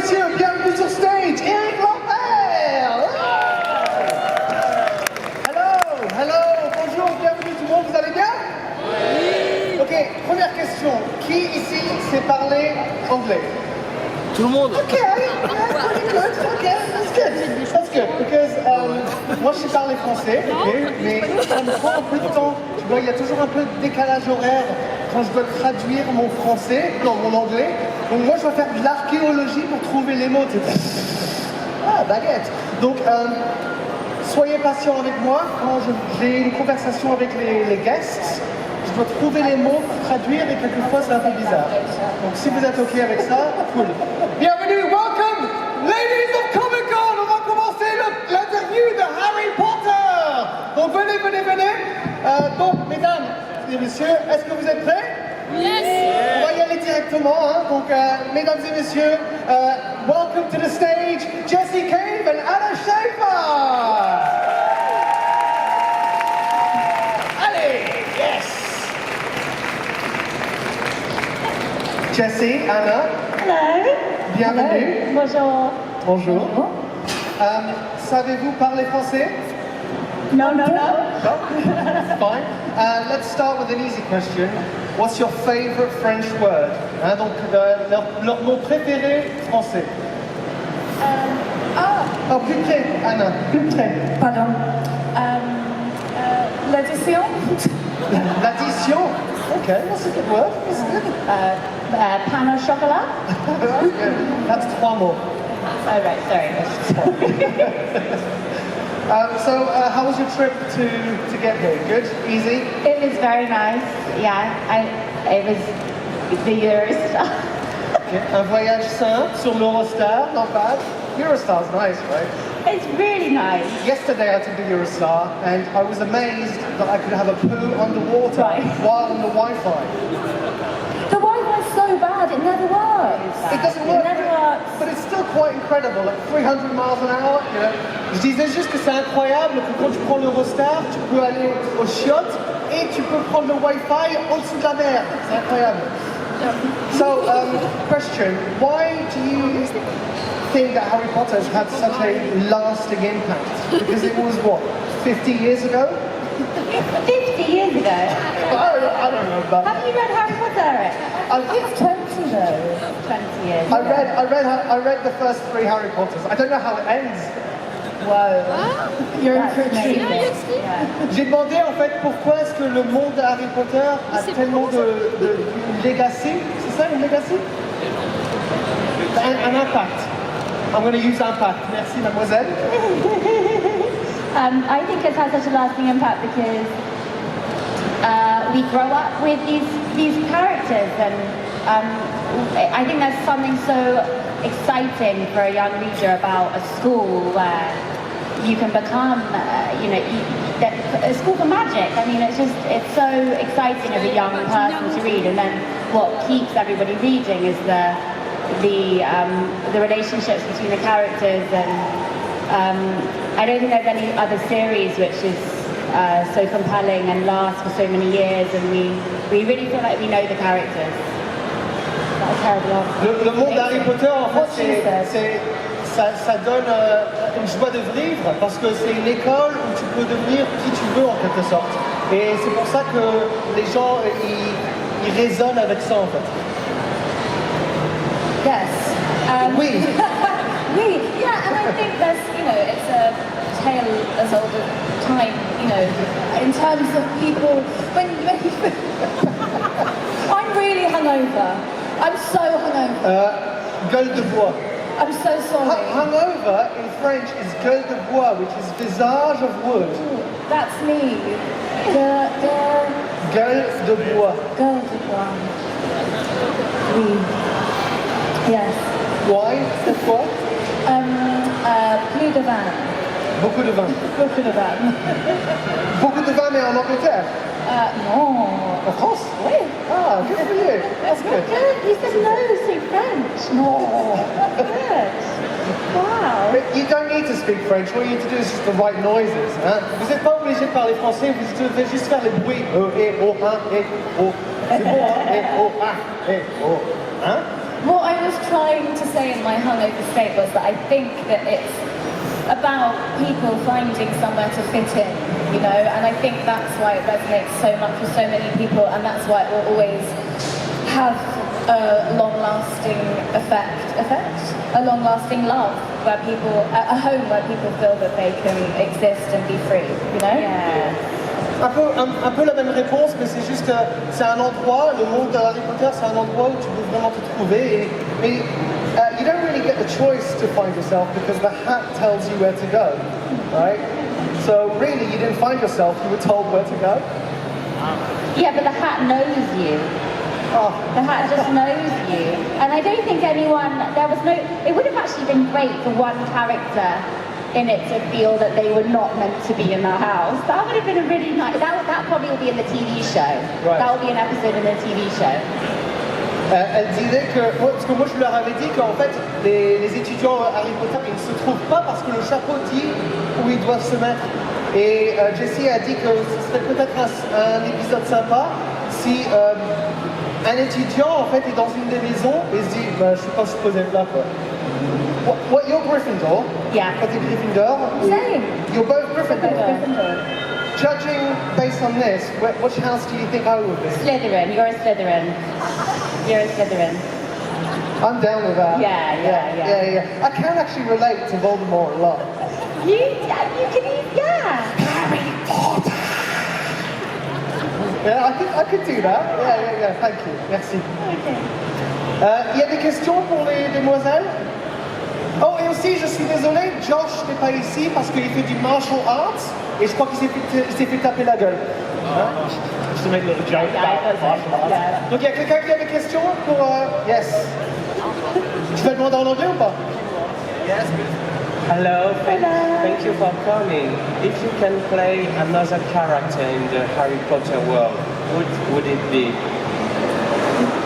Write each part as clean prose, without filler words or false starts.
messieurs, bienvenue sur stage, Eric Lambert. Hello, bonjour, bienvenue tout le monde, vous allez bien? Oui. Ok, première question, qui ici sait parler anglais? Tout le monde. Ok, that's good, because moi je sais parler français, okay, mais ça me prend un peu de temps. Tu vois, il y a toujours un peu de décalage horaire quand je dois traduire mon français, non, mon anglais. Donc moi je dois faire de l'archéologie pour trouver les mots. Ah, baguette. Donc soyez patients avec moi quand j'ai une conversation avec les guests. Je dois trouver les mots pour traduire et quelquefois c'est un peu bizarre. Donc si vous êtes ok avec ça, cool. Bienvenue, welcome, ladies of Comic Con. On va commencer l'interview de Harry Potter. Donc venez. Donc mesdames et messieurs, est-ce que vous êtes prêts? Yes. On va y aller directement. Hein. Donc mesdames et messieurs, welcome to the stage, Jessie Cave and Anna Shaffer. Allez, yes. Jessie, Anna. Hello. Bienvenue. Hello. Bonjour. Bonjour. Savez-vous parler français? No. No? Fine. Let's start with an easy question. What's your favorite French word? Hein, donc leur mot préféré français. Oh, plus près, Anna. Plus près. Pardon. L'addition. L'addition. Okay, that's a good word. Pain au chocolat. That's 3 mots. Oh, right, sorry. So, how was your trip to get here? Good? Easy? It was very nice. Yeah, it was the Eurostar. Okay. Un voyage simple sur l'Eurostar, not bad. Eurostar's nice, right? It's really nice. Yesterday I took the Eurostar and I was amazed that I could have a poo underwater while on the Wi-Fi. The Wi-Fi's so bad, it never works. It doesn't work, It never works. but it's still quite incredible, like 300 miles an hour, you know. Je disais juste que c'est incroyable que quand tu prends l'Eurostar, tu peux aller aux chiottes et tu peux prendre le Wi-Fi au-dessus de la mer. C'est incroyable. So, question, why do you think that Harry Potter has had such a lasting impact? Because it was, what, 50 years ago? 50 years ago? I don't know about Have you read Harry Potter, Eric? It's 20 though. 20 years ago. I read the first 3 Harry Potters. I don't know how it ends. Whoa. You're in for a treat. Yeah. J'ai demandé en fait pourquoi est-ce que le monde de Harry Potter a tellement de legacy. C'est ça une legacy? Un impact. I'm going to use impact. Merci mademoiselle. I think it's had such a lasting impact because we grow up with these characters, and I think there's something so exciting for a young reader about a school where you can become, a school for magic. I mean, it's so exciting as a young person to read, and then what keeps everybody reading is the relationships between the characters, and I don't think there's any other series which is so compelling and lasts for so many years, and we really feel like we know the characters. That's terrible. Le monde d'Harry Potter, en fait, ça donne une joie de vivre parce que c'est une école où tu peux devenir qui tu veux en quelque sorte. Et c'est pour ça que les gens ils résonnent avec ça en fait. Yes. Oui. Oui. Yeah, and I think there's, it's a tale as old as time, in terms of people. When I'm really hungover. I'm so hungover. Gueule de bois. I'm so sorry. Hungover in French is gueule de bois, which is visage of wood. That's me. Gueule de bois. Gueule de bois. Oui. Yes. Why? Pourquoi? Plus de vin. Beaucoup de vin. Beaucoup de vin. Beaucoup de vin, mais en Angleterre? Non. En France? Oui. Ah, good for you. That's good. Good. You said no, speak French. No. Good. Wow. But you don't need to speak French. What you need to do is just the right noises. Hein? Vous n'êtes pas obligé de parler français, vous devez juste faire les bruits. Et, oh, hein, et, oh. C'est bon, hein? Et, oh, ah, et, oh. Hein? What I I was trying to say in my hungover state was that I think that it's about people finding somewhere to fit in, you know, and I think that's why it resonates so much with so many people, and that's why it will always have a long-lasting a long-lasting love, where people, a home where people feel that they can exist and be free, you know? Yeah. Un peu la même réponse, mais c'est juste, c'est un endroit, le monde d'Harry Potter, c'est un endroit où tu peux vraiment te trouver. Mais you don't really get the choice to find yourself because the hat tells you where to go, right? So really, you didn't find yourself; you were told where to go. Yeah, but the hat knows you. Oh. The hat just knows you. And I don't think anyone, it would have actually been great for one character in it to feel that they were not meant to be in the house. That would have been a really nice, that probably will be in the TV show. Right. That will be an episode in the TV show. Elle disait que, parce que moi je leur avais dit qu'en fait les étudiants Harry Potter ils ne se trouvent pas parce que le chapeau dit où ils doivent se mettre. Et Jessie a dit que ce serait peut-être un épisode sympa si un étudiant en fait est dans une des maisons et se dit bah, je suis pas supposé être là quoi. What you're Gryffindor? Yeah. But you're Gryffindor. Same. You're both Gryffindor. Gryffindor. Judging based on this, which house do you think I would be? Slytherin, you're a Slytherin. You're a Slytherin. I'm down with that. Yeah. I can actually relate to Voldemort a lot. You can, yeah. Harry Potter. Yeah, I could do that. Yeah. Thank you. Merci. Okay. Y a des questions pour les demoiselles? Oh, et aussi, je suis désolé, Josh n'est pas ici parce qu'il fait du martial arts et je crois qu'il s'est fait taper la gueule. Hein? Just to make a little joke about martial arts. Yeah. Donc, il y a quelqu'un qui a des questions pour... Yes. Tu vas demander en anglais ou pas? Yes. Hello. Thank you for coming. If you can play another character in the Harry Potter world, would it be?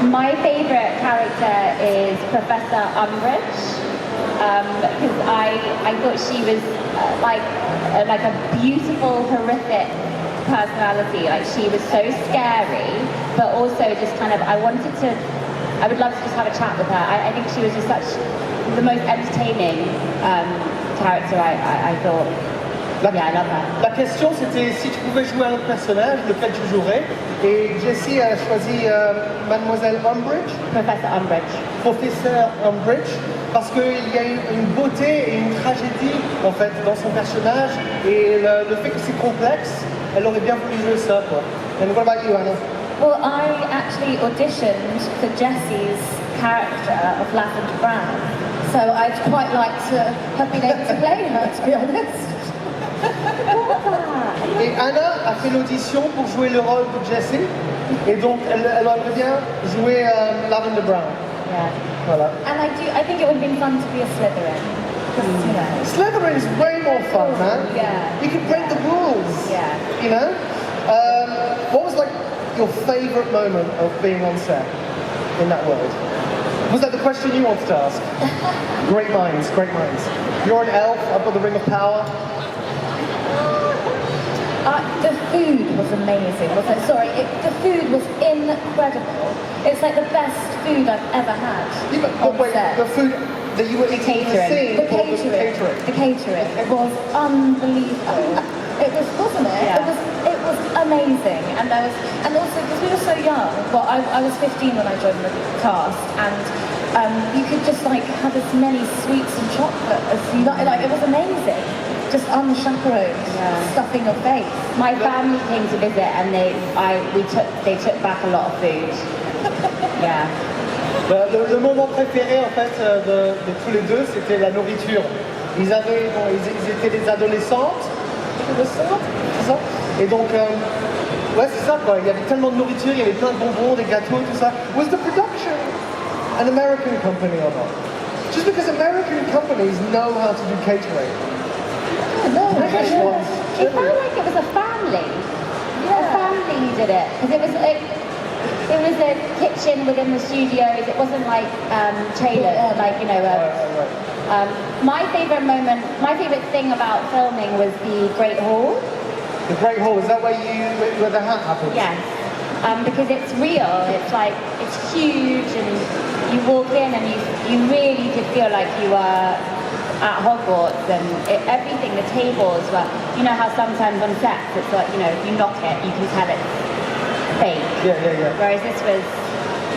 My favourite character is Professor Umbridge. Because I thought she was like a beautiful, horrific personality. Like she was so scary, but also just kind of, I would love to just have a chat with her. I think she was just the most entertaining character, I thought. Yeah, I love her. La question c'était si tu pouvais jouer un autre personnage, lequel tu jouerais? Et Jessie a choisi Mademoiselle Umbridge. Professor Umbridge. Professeur Umbridge, parce qu'il y a une beauté et une tragédie en fait dans son personnage et le fait que c'est complexe, elle aurait bien voulu jouer ça quoi. And what about you, Anna? Well, I actually auditioned for Jessie's character of Lavender Brown, so I'd quite like to have been able to play her, to be honest. Et Anna a fait l'audition pour jouer le rôle de Jessie et donc elle aimerait bien jouer Lavender Brown. Yeah. Voilà. And I think it would have been fun to be a Slytherin. You know. Slytherin is way more fun, man. Yeah. You can break the rules. Yeah. You know? What was like your favourite moment of being on set in that world? Was that the question you wanted to ask? Great minds, great minds. You're an elf, I've got the ring of power. The food was amazing, wasn't it? Sorry, the food was incredible. It's like the best food I've ever had. Yeah, but wait, set. the food that you were eating in the scene, The or catering. The catering. It was unbelievable. It was, wasn't it? Yeah. It was amazing. And also because we were so young. Well, I was 15 when I joined the cast, and you could just like have as many sweets and chocolate as you like. Like it was amazing. Just unchaperoned, stuffing your face. My family came to visit and they took back a lot of food. Yeah. Le moment préféré en fait de tous les deux, c'était la nourriture. Ils étaient des adolescentes, c'est ça? Et donc, ouais c'est ça quoi, il y avait tellement de nourriture, il y avait plein de bonbons, des gâteaux, tout ça. Was the production an American company or not? Just because American companies know how to do catering. No, British ones. it felt like it was a family. Yeah. A family who did it. Because it was a kitchen within the studios. It wasn't like tailored, like, you know. My favourite thing about filming was the Great Hall. The Great Hall, is that where the hat happens? Yes. Because it's real. It's like, it's huge and you walk in and you really did feel like you were at Hogwarts, and everything, the tables were, you know how sometimes on sets it's like, you know, if you knock it, you can tell it's fake. Yeah. Whereas this was,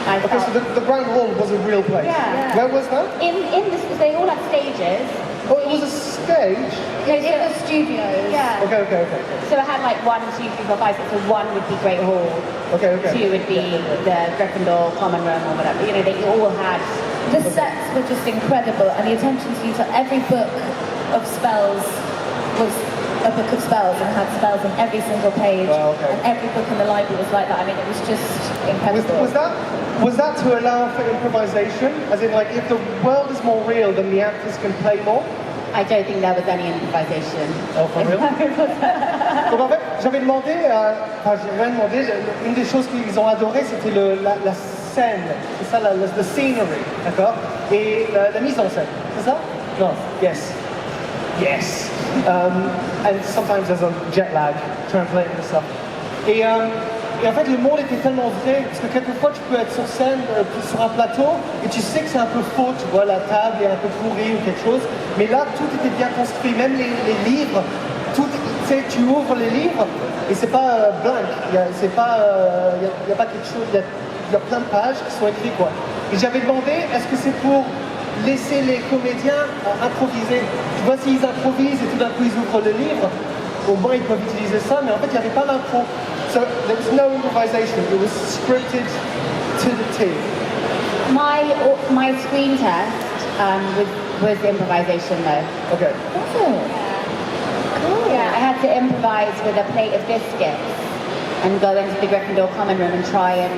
I Okay, felt, so the Grand Hall was a real place. Yeah. Where was that? in this, they all had stages. Oh, it was a stage? In the studios. Yeah. Okay. So it had like 1, 2, 3, 4, 5, 6. So 1 would be Great Hall. Okay. 2 would be the Gryffindor Common Room or whatever. You know, they all had. The sets were just incredible, and the attention to detail. Every book of spells was a book of spells and had spells on every single page. Wow, okay. And every book in the library was like that. I mean, it was just incredible. Was that to allow for improvisation? As in, like, if the world is more real, then the actors can play more? I don't think there was any improvisation. Oh, for real? Donc en fait, j'avais demandé, j'ai rien demandé, une des choses qu'ils ont adoré, c'était la scène, c'est ça, the scenery, d'accord? Et la mise en scène, c'est ça? Non, yes. And sometimes there's a jet lag, translating the stuff. Et en fait, le monde était tellement vrai, parce que quelquefois tu peux être sur scène, sur un plateau, et tu sais que c'est un peu faux, tu vois, la table est un peu pourrie ou quelque chose, mais là, tout était bien construit, même les livres, tout, tu sais, tu ouvres les livres, et c'est pas blank, il y a pas quelque chose, il y a plein de pages qui sont écrites, quoi. Et j'avais demandé, est-ce que c'est pour laisser les comédiens improviser? Tu vois, s'ils improvisent et tout d'un coup ils ouvrent le livre, au moins ils peuvent utiliser ça, mais en fait, il n'y avait pas d'impro. So there was no improvisation. It was scripted to the T. My screen test was improvisation though. Okay. Cool. Yeah, I had to improvise with a plate of biscuits and go into the Gryffindor Common Room and try and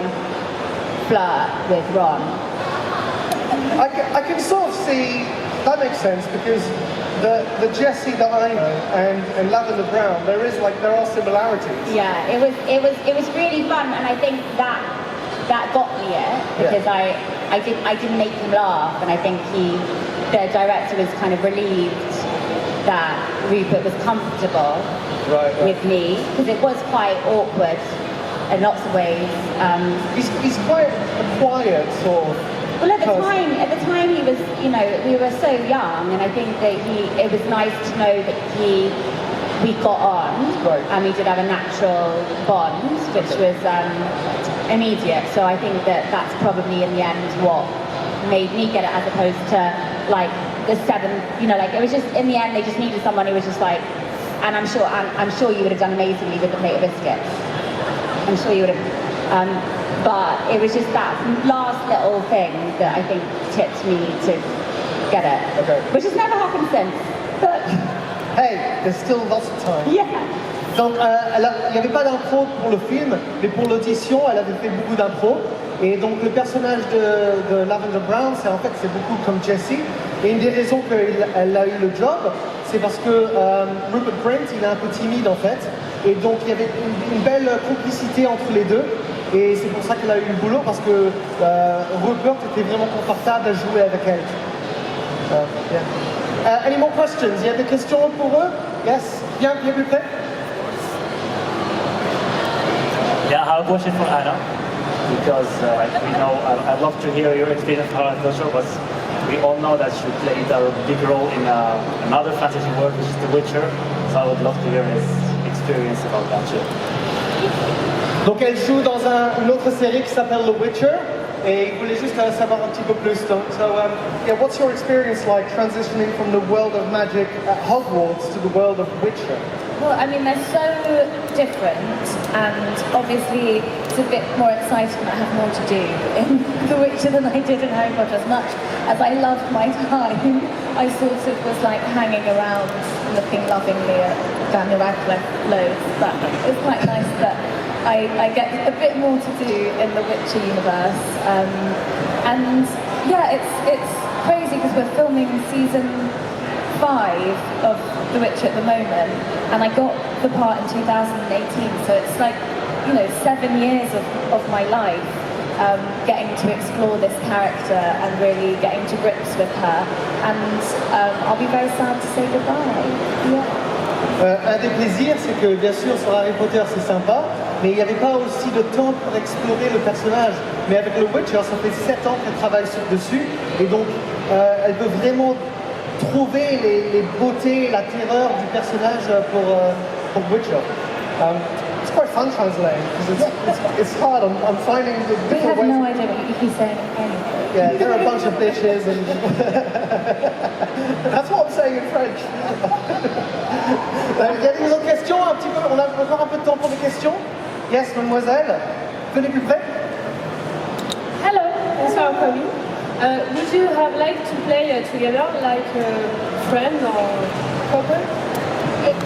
flirt with Ron. I can sort of see, that makes sense, because the Jessie that I know and Lavender Brown, there are similarities. Yeah, it was really fun, and I think that got me it because I didn't make him laugh, and I think the director was kind of relieved that Rupert was comfortable with me, because it was quite awkward in lots of ways. He's quite a quiet sort of. Well, at the time he was, you know, we were so young, and I think that it was nice to know that we got on, and we did have a natural bond, which was immediate. So I think that's probably in the end what made me get it, as opposed to like the 7, you know, like it was just, in the end they just needed someone who was just like, and I'm sure you would have done amazingly with the plate of biscuits. I'm sure you would have. But it was just that last little thing that I think tipped me to get it. Okay. Which has never happened since. But hey, there's still lots of time. Yeah. Donc, il n'y avait pas d'impro pour le film, mais pour l'audition, elle avait fait beaucoup d'impro. Et donc, le personnage de Lavender Brown, c'est beaucoup comme Jessie. Et une des raisons qu'elle a eu le job, c'est parce que Rupert Grint, il est un peu timide en fait. Et donc, il y avait une belle complicité entre les deux. Et c'est pour ça qu'elle a eu le boulot, parce que Rupert était vraiment confortable à jouer avec elle. Any more questions? Il y a des questions pour eux? Yes? Bien plus près? Yeah, I have a question for Anna, because we know, I'd love to hear your experience of Harry Potter, but we all know that you played a big role in another fantasy world, which is The Witcher, so I would love to hear his experience about that too. Donc elle joue dans une autre série qui s'appelle The Witcher, et il voulait juste savoir un petit peu plus. So, yeah, what's your experience like transitioning from the world of magic at Hogwarts to the world of Witcher? Well, I mean, they're so different, and obviously it's a bit more exciting that I have more to do in The Witcher than I did in Harry Potter. As much as I loved my time, I sort of was like hanging around looking lovingly at Daniel Radcliffe loads, but it's quite nice that I get a bit more to do in the Witcher universe. And yeah, it's crazy because we're filming season 5 of The Witcher at the moment, and I got the part in 2018, so it's like, you know, 7 years of my life getting to explore this character and really getting to grips with her, and I'll be very sad to say goodbye. Yeah. Un des plaisirs, c'est que bien sûr sur Harry Potter c'est sympa, mais il n'y avait pas aussi de temps pour explorer le personnage. Mais avec le Witcher, ça fait 7 ans qu'elle travaille dessus, et donc elle veut vraiment trouver les beautés, la terreur du personnage pour Witcher. It's quite fun translating because it's hard. I'm finding the We different have ways. no idea what he's saying anyway. Yeah, there are a bunch of bitches and that's what I'm saying in French. Il y a des autres questions, un petit peu. On a encore un peu de temps pour des questions. Yes, mademoiselle. Venez plus près. Hello, it's our coming. Would you have liked to play together, like a friend or couple?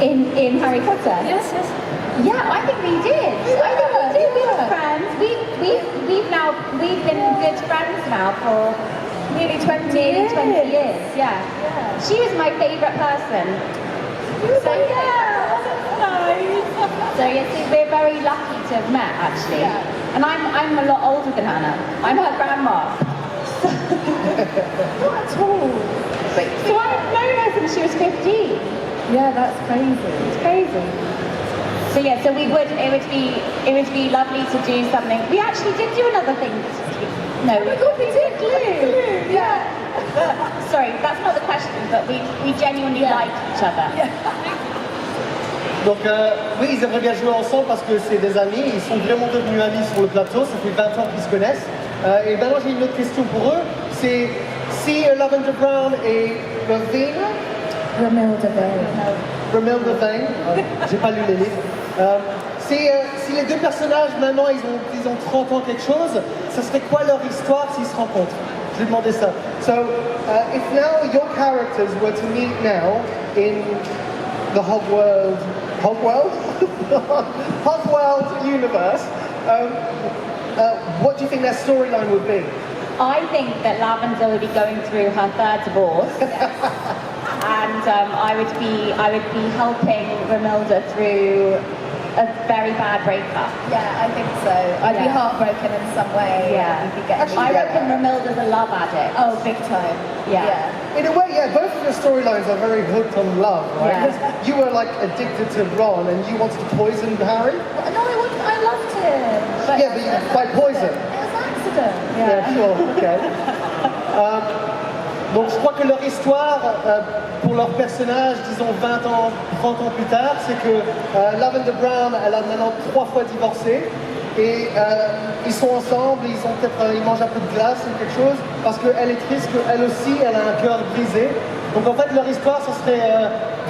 In Harry Potter? Yes, yes. Yeah, I think we did. I think we did. We were friends. We've been good friends now for Nearly 20 years. 20 years. Yeah. She was my favourite person. So yeah, nice. So yes, we're very lucky to have met actually. And I'm a lot older than Anna. I'm her grandma. Not at all. So I've known her since she was 15. Yeah, that's crazy. It's crazy. So yeah, so it would be lovely to do something. We actually did do another thing. No, we did glue. Yeah. Sorry, that's not the question, but we genuinely like each other. Donc oui, ils aimeraient bien jouer ensemble parce que c'est des amis, ils sont vraiment devenus amis sur le plateau, ça fait 20 ans qu'ils se connaissent. Et maintenant j'ai une autre question pour eux, c'est si Lavender Brown et Romilda Vane. Romilda Vane, j'ai pas lu les livres, si les deux personnages maintenant ils ont 30 ans quelque chose, ça serait quoi leur histoire s'ils se rencontrent? Je vais demander ça. So, if now your characters were to meet now in the Hogworld universe, what do you think their storyline would be? I think that Lavender would be going through her third divorce, and I would be helping Romilda through a very bad breakup. Yeah, I think so. I'd be Yeah. heartbroken in some way. Yeah. You'd be getting Actually, I reckon Romilda's a love addict. Oh, big time. Yeah. In a way, yeah, both of your storylines are very hooked on love, right? Yeah. 'Cause you were like addicted to Ron and you wanted to poison Harry? No, I loved him. But Yeah, but by poison. It was an accident. Yeah, sure, okay. Donc je crois que leur histoire, pour leur personnage, disons 20 ans, 30 ans plus tard, c'est que Lavender Brown, elle a maintenant 3 fois divorcé, et ils sont ensemble, ils mangent un peu de glace ou quelque chose, parce qu'elle est triste, qu'elle aussi, elle a un cœur brisé. Donc en fait, leur histoire, ce serait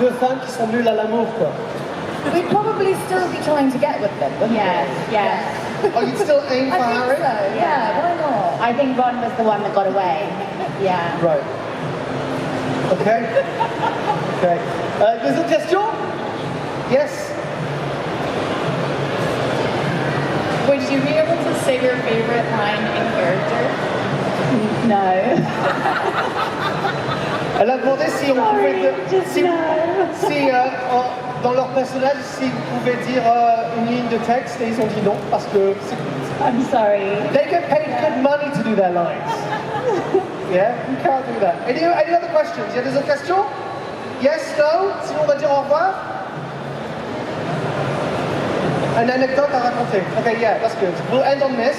deux femmes qui sont nulles à l'amour, quoi. We'd probably still be trying to get with them, wouldn't Yes, we? yes. Oh, you'd still aim I for think Harry? so, yeah, why not? I think Ron was the one that got away. Yeah. Right. Okay. Okay. Des autres questions? Yes. Would you be able to say your favorite line in character? No. Elle a demandé si on pouvait... dans leur personnage, si vous pouvez dire une ligne de texte, et ils ont dit non, parce que... I'm sorry. They get paid good money to do their lines. Yeah, you can't do that. Any other questions? Il y a des autres questions? Yes, no? Sinon on va dire au revoir. Une anecdote à raconter. Okay, yeah, that's good. We'll end on this.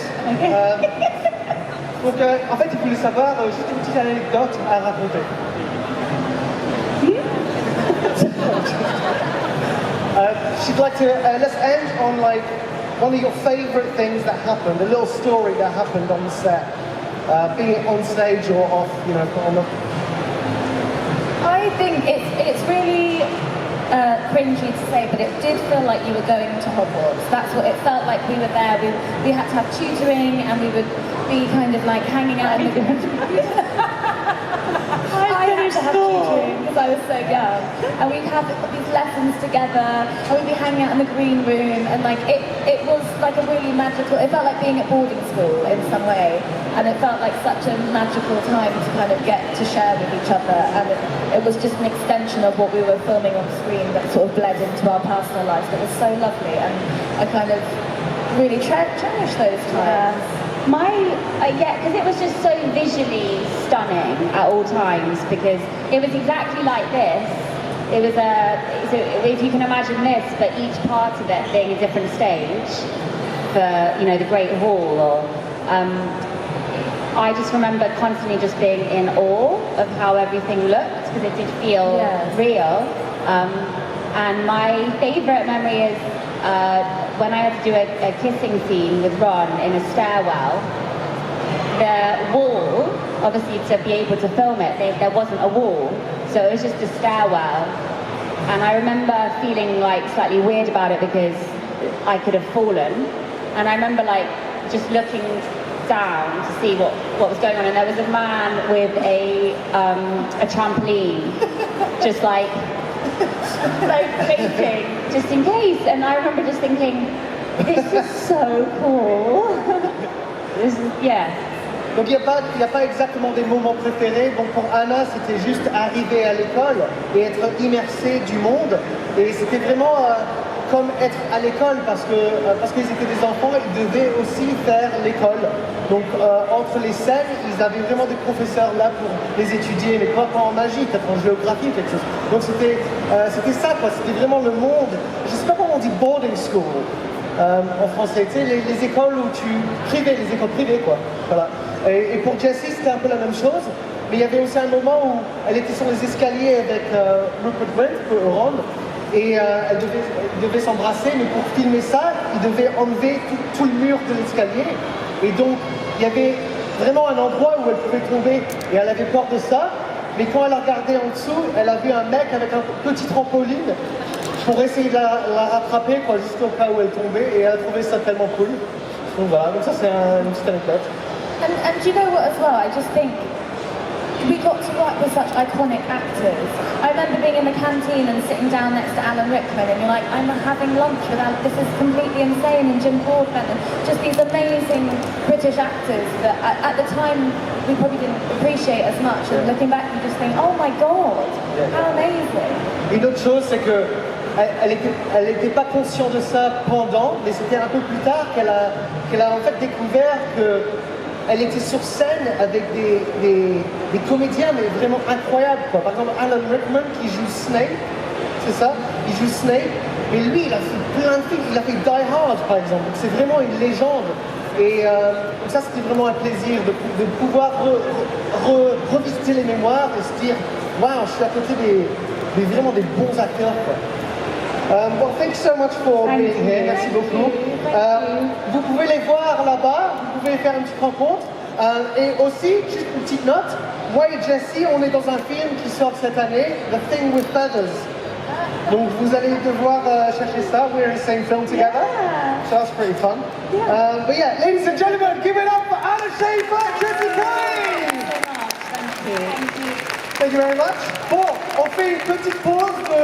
Donc, en fait, il voulait savoir juste une petite anecdote à raconter. She'd like to, let's end on like one of your favorite things that happened, a little story that happened on the set, be it on stage or off, you know, on the... I think it's really cringy to say, but it did feel like you were going to Hogwarts. That's what it felt like. We were there. We had to have tutoring, and we would be kind of like hanging out in the... I had to have tutoring because I was so young, and we'd have these lessons together, and we'd be hanging out in the green room, and like it was like a really magical. It felt like being at boarding school in some way, and it felt like such a magical time to kind of get to share with each other, and it was just an extension of what we were filming on screen that sort of bled into our personal lives. It was so lovely, and I kind of really cherish those times. Because it was just so visually stunning at all times, because it was exactly like this, it was so if you can imagine this, but each part of it being a different stage for, you know, the Great Hall, or I just remember constantly just being in awe of how everything looked, because it did feel real. And my favourite memory is when I had to do a kissing scene with Ron in a stairwell. The wall, obviously to be able to film it, there wasn't a wall, so it was just a stairwell. And I remember feeling like slightly weird about it because I could have fallen. And I remember like just looking down to see what was going on, and there was a man with a trampoline, just like waiting, just in case. And I remember just thinking, this is so cool. This is, yeah. Donc il n'y a pas exactement des moments préférés. Donc pour Anna, c'était juste arriver à l'école et être immersée du monde. Et c'était vraiment comme être à l'école parce qu'ils étaient des enfants, ils devaient aussi faire l'école. Donc entre les scènes, ils avaient vraiment des professeurs là pour les étudier, mais pas en magie, peut-être en géographie, quelque chose. Donc c'était ça, quoi. C'était vraiment le monde. Je sais pas comment on dit boarding school en français. Tu sais, les écoles où les écoles privées, quoi. Voilà. Et pour Jessie, c'était un peu la même chose, mais il y avait aussi un moment où elle était sur les escaliers avec Rupert Ron, et elle devait s'embrasser, mais pour filmer ça, il devait enlever tout le mur de l'escalier. Et donc, il y avait vraiment un endroit où elle pouvait tomber, et elle avait peur de ça, mais quand elle a regardé en dessous, elle a vu un mec avec un petit trampoline pour essayer de la rattraper, quoi, juste au cas où elle tombait, et elle a trouvé ça tellement cool. Donc voilà, donc ça c'est une petite anecdote. And do you know what as well? I just think we got to work with such iconic actors. I remember being in the canteen and sitting down next to Alan Rickman, and you're like, I'm having lunch with Alan. This is completely insane. And Jim Broadbent, and just these amazing British actors that at the time we probably didn't appreciate as much. And looking back, you just think, oh my God, how amazing. Une autre chose, c'est que elle était pas consciente de ça pendant, mais c'était un peu plus tard qu'elle a en fait découvert que elle était sur scène avec des comédiens, mais vraiment incroyables, quoi. Par exemple, Alan Rickman qui joue Snape, c'est ça? Il joue Snape, et lui, il a fait plein de films. Il a fait Die Hard, par exemple. C'est vraiment une légende. Et donc ça, c'était vraiment un plaisir de pouvoir revisiter les mémoires et se dire, waouh, je suis à côté vraiment des bons acteurs, quoi. Well, thank you so much for being here. Merci beaucoup. Vous pouvez les voir là-bas, vous pouvez faire une petite rencontre. Et aussi, juste une petite note, moi et Jessie, on est dans un film qui sort cette année, The Thing with Feathers. Donc vous allez devoir chercher ça. We're in the same film together. Yeah. So that's pretty fun. Yeah. But yeah, ladies and gentlemen, give it up for Anna Shaffer and Jessie Cave. Thank you. Thank you very much. Bon, on fait une petite pause.